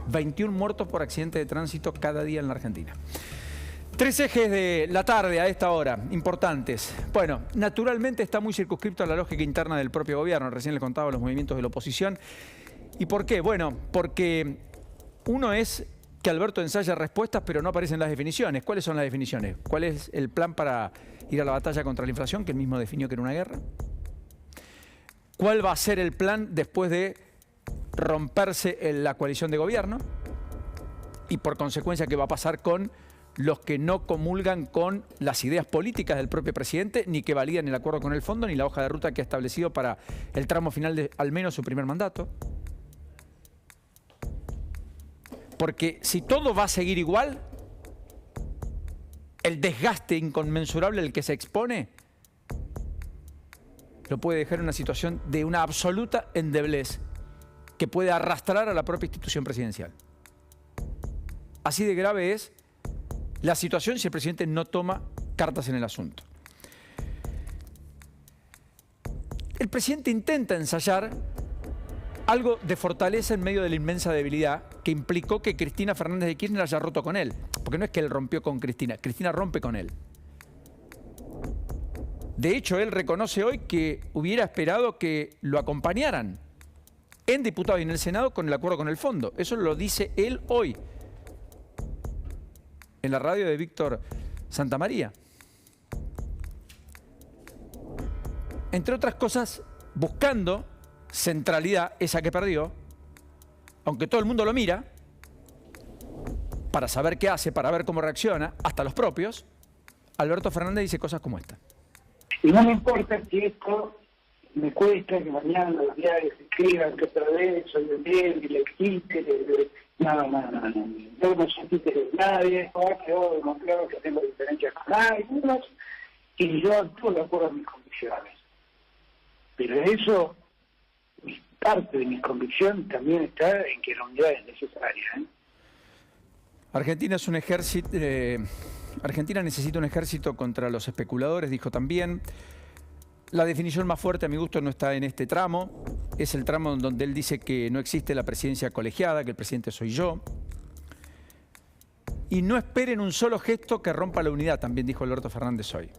21 muertos por accidentes de tránsito cada día en la Argentina. Tres ejes de la tarde a esta hora, importantes. Bueno, naturalmente está muy circunscripto a la lógica interna del propio gobierno. Recién les contaba los movimientos de la oposición. ¿Y por qué? Bueno, porque uno es que Alberto ensaya respuestas, pero no aparecen las definiciones. ¿Cuáles son las definiciones? ¿Cuál es el plan para ir a la batalla contra la inflación, que él mismo definió que era una guerra? ¿Cuál va a ser el plan después de romperse la coalición de gobierno? Y por consecuencia, ¿qué va a pasar con los que no comulgan con las ideas políticas del propio presidente, ni que validan el acuerdo con el fondo, ni la hoja de ruta que ha establecido para el tramo final de al menos su primer mandato? Porque si todo va a seguir igual, el desgaste inconmensurable al que se expone lo puede dejar en una situación de una absoluta endeblez que puede arrastrar a la propia institución presidencial. Así de grave es la situación si el presidente no toma cartas en el asunto. El presidente intenta ensayar algo de fortaleza en medio de la inmensa debilidad que implicó que Cristina Fernández de Kirchner haya roto con él. Porque no es que él rompió con Cristina, Cristina rompe con él. De hecho, él reconoce hoy que hubiera esperado que lo acompañaran en diputados y en el Senado con el acuerdo con el fondo. Eso lo dice él hoy en la radio de Víctor Santamaría. Entre otras cosas, buscando centralidad, esa que perdió, aunque todo el mundo lo mira, para saber qué hace, para ver cómo reacciona, hasta los propios, Alberto Fernández dice cosas como esta. Y no me importa que esto me cuesta, que mañana los diarios escriban que otra vez soy el bien, que le existe, no, yo no soy títere de nadie, yo demostrado que tengo diferencias con algunos, y yo actúo de acuerdo a mis convicciones. Pero eso, parte de mis convicciones también está en que la unidad es necesaria. Argentina es un ejército, Argentina necesita un ejército contra los especuladores, dijo también. La definición más fuerte a mi gusto no está en este tramo, es el tramo donde él dice que no existe la presidencia colegiada, que el presidente soy yo. Y no esperen un solo gesto que rompa la unidad, también dijo Alberto Fernández hoy.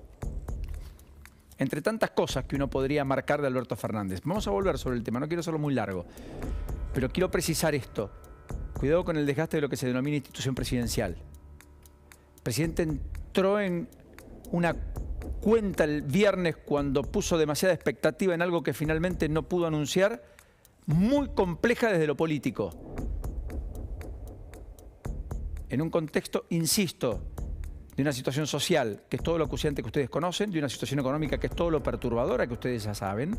Entre tantas cosas que uno podría marcar de Alberto Fernández. Vamos a volver sobre el tema, no quiero hacerlo muy largo, pero quiero precisar esto. Cuidado con el desgaste de lo que se denomina institución presidencial. El presidente entró en una cuenta el viernes cuando puso demasiada expectativa en algo que finalmente no pudo anunciar, muy compleja desde lo político. En un contexto, insisto, de una situación social que es todo lo acuciante que ustedes conocen, de una situación económica que es todo lo perturbadora que ustedes ya saben,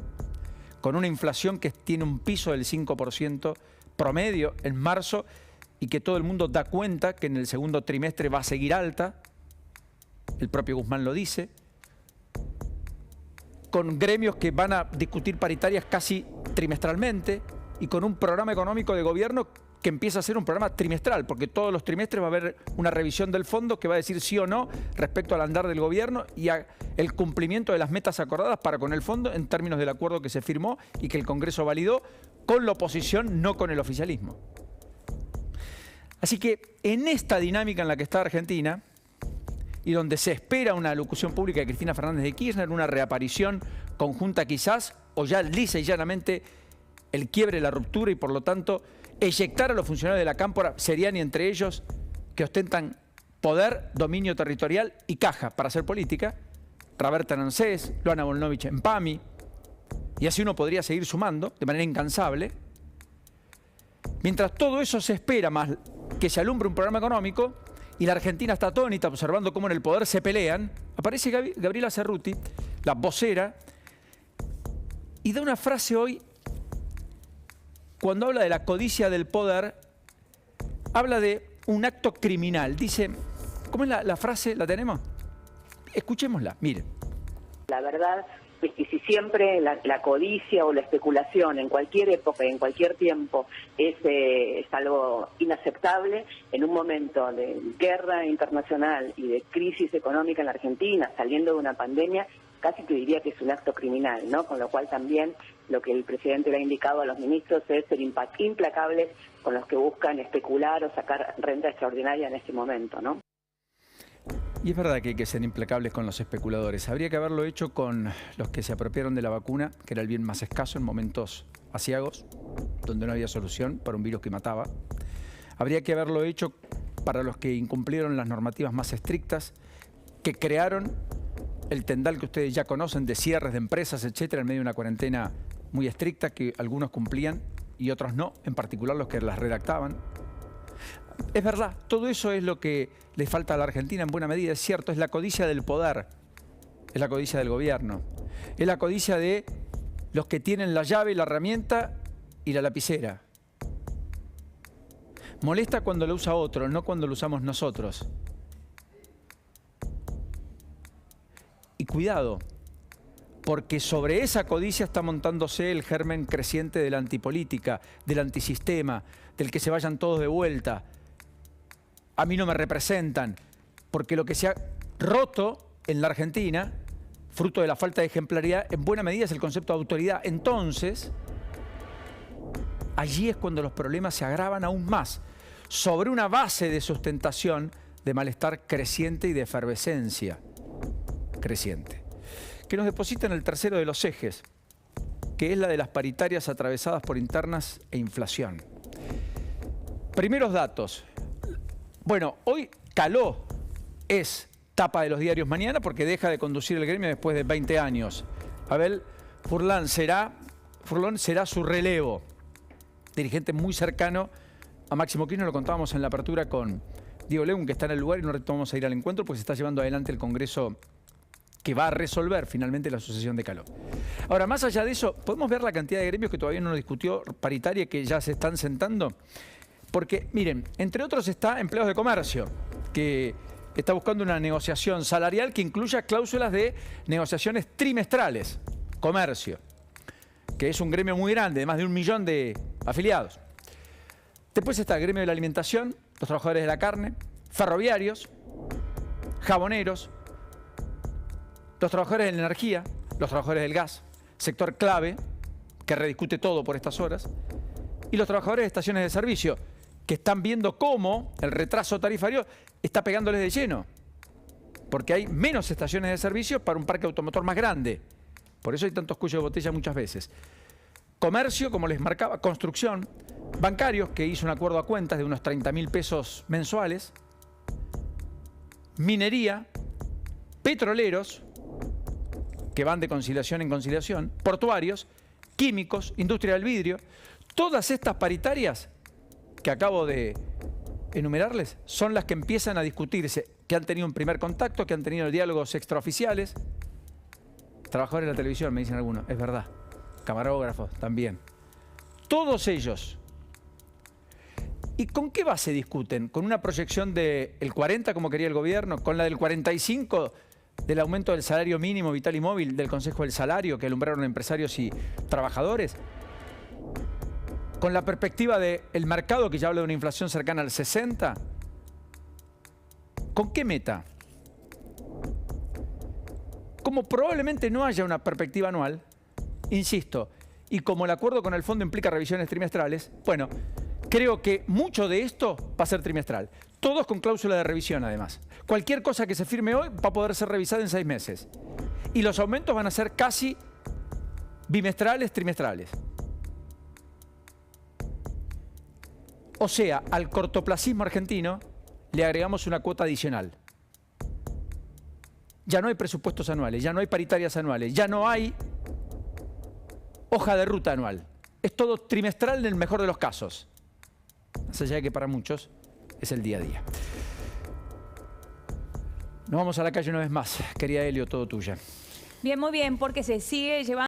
con una inflación que tiene un piso del 5% promedio en marzo y que todo el mundo da cuenta que en el segundo trimestre va a seguir alta, el propio Guzmán lo dice, con gremios que van a discutir paritarias casi trimestralmente y con un programa económico de gobierno que empieza a ser un programa trimestral, porque todos los trimestres va a haber una revisión del fondo que va a decir sí o no respecto al andar del gobierno y el cumplimiento de las metas acordadas para con el fondo en términos del acuerdo que se firmó y que el Congreso validó con la oposición, no con el oficialismo. Así que en esta dinámica en la que está Argentina y donde se espera una alocución pública de Cristina Fernández de Kirchner, una reaparición conjunta quizás, o ya lisa y llanamente el quiebre, la ruptura y por lo tanto eyectar a los funcionarios de la Cámpora, Seriani entre ellos, que ostentan poder, dominio territorial y caja para hacer política, Roberta Nancés, Luana Volnovich en PAMI, y así uno podría seguir sumando de manera incansable. Mientras todo eso se espera más que se alumbre un programa económico y la Argentina está atónita observando cómo en el poder se pelean, aparece Gabriela Cerruti, la vocera, y da una frase hoy. Cuando habla de la codicia del poder, habla de un acto criminal. Dice, ¿cómo es la frase? ¿La tenemos? Escuchémosla, miren. La verdad es que si siempre la codicia o la especulación en cualquier época y en cualquier tiempo es algo inaceptable, en un momento de guerra internacional y de crisis económica en la Argentina, saliendo de una pandemia, casi te diría que es un acto criminal, ¿no? Con lo cual también lo que el presidente le ha indicado a los ministros es ser implacables con los que buscan especular o sacar renta extraordinaria en este momento, ¿no? Y es verdad que hay que ser implacables con los especuladores. Habría que haberlo hecho con los que se apropiaron de la vacuna, que era el bien más escaso en momentos aciagos, donde no había solución para un virus que mataba. Habría que haberlo hecho para los que incumplieron las normativas más estrictas, que crearon el tendal que ustedes ya conocen de cierres de empresas, etcétera, en medio de una cuarentena muy estricta que algunos cumplían y otros no, en particular los que las redactaban. Es verdad, todo eso es lo que le falta a la Argentina en buena medida, es cierto, es la codicia del poder, es la codicia del gobierno, es la codicia de los que tienen la llave, la herramienta y la lapicera. Molesta cuando lo usa otro, no cuando lo usamos nosotros. Y cuidado, porque sobre esa codicia está montándose el germen creciente de la antipolítica, del antisistema, del que se vayan todos de vuelta. A mí no me representan, porque lo que se ha roto en la Argentina, fruto de la falta de ejemplaridad, en buena medida es el concepto de autoridad. Entonces, allí es cuando los problemas se agravan aún más, sobre una base de sustentación de malestar creciente y de efervescencia creciente, que nos deposita en el tercero de los ejes, que es la de las paritarias atravesadas por internas e inflación. Primeros datos. Bueno, hoy Caló es tapa de los diarios mañana porque deja de conducir el gremio después de 20 años. Abel Furlan será su relevo. Dirigente muy cercano a Máximo Kirchner, lo contábamos en la apertura con Diego Leun, que está en el lugar y no vamos a ir al encuentro porque se está llevando adelante el Congreso que va a resolver finalmente la sucesión de Caló. Ahora, más allá de eso, podemos ver la cantidad de gremios que todavía no nos discutió, paritaria, que ya se están sentando. Porque, miren, entre otros está Empleados de Comercio, que está buscando una negociación salarial que incluya cláusulas de negociaciones trimestrales. Comercio, que es un gremio muy grande, de más de 1 millón de afiliados. Después está el gremio de la alimentación, los trabajadores de la carne, ferroviarios, jaboneros, los trabajadores de la energía, los trabajadores del gas, sector clave, que rediscute todo por estas horas, y los trabajadores de estaciones de servicio, que están viendo cómo el retraso tarifario está pegándoles de lleno, porque hay menos estaciones de servicio para un parque automotor más grande. Por eso hay tantos cuellos de botella muchas veces. Comercio, como les marcaba, construcción, bancarios, que hizo un acuerdo a cuentas de unos 30.000 pesos mensuales, minería, petroleros, que van de conciliación en conciliación, portuarios, químicos, industria del vidrio. Todas estas paritarias que acabo de enumerarles son las que empiezan a discutirse, que han tenido un primer contacto, que han tenido diálogos extraoficiales. Trabajadores de la televisión, me dicen algunos, es verdad. Camarógrafos también. Todos ellos. ¿Y con qué base discuten? ¿Con una proyección del 40 como quería el gobierno? ¿Con la del 45 del aumento del salario mínimo vital y móvil del Consejo del Salario que alumbraron empresarios y trabajadores? ¿Con la perspectiva del mercado que ya habla de una inflación cercana al 60? ¿Con qué meta? Como probablemente no haya una perspectiva anual, insisto, y como el acuerdo con el fondo implica revisiones trimestrales, bueno, creo que mucho de esto va a ser trimestral. Todos con cláusula de revisión, además. Cualquier cosa que se firme hoy va a poder ser revisada en 6 meses. Y los aumentos van a ser casi bimestrales, trimestrales. O sea, al cortoplacismo argentino le agregamos una cuota adicional. Ya no hay presupuestos anuales, ya no hay paritarias anuales, ya no hay hoja de ruta anual. Es todo trimestral en el mejor de los casos. Más allá de que para muchos es el día a día. Nos vamos a la calle una vez más. Querida Helio, todo tuya. Bien, muy bien, porque se sigue llevando...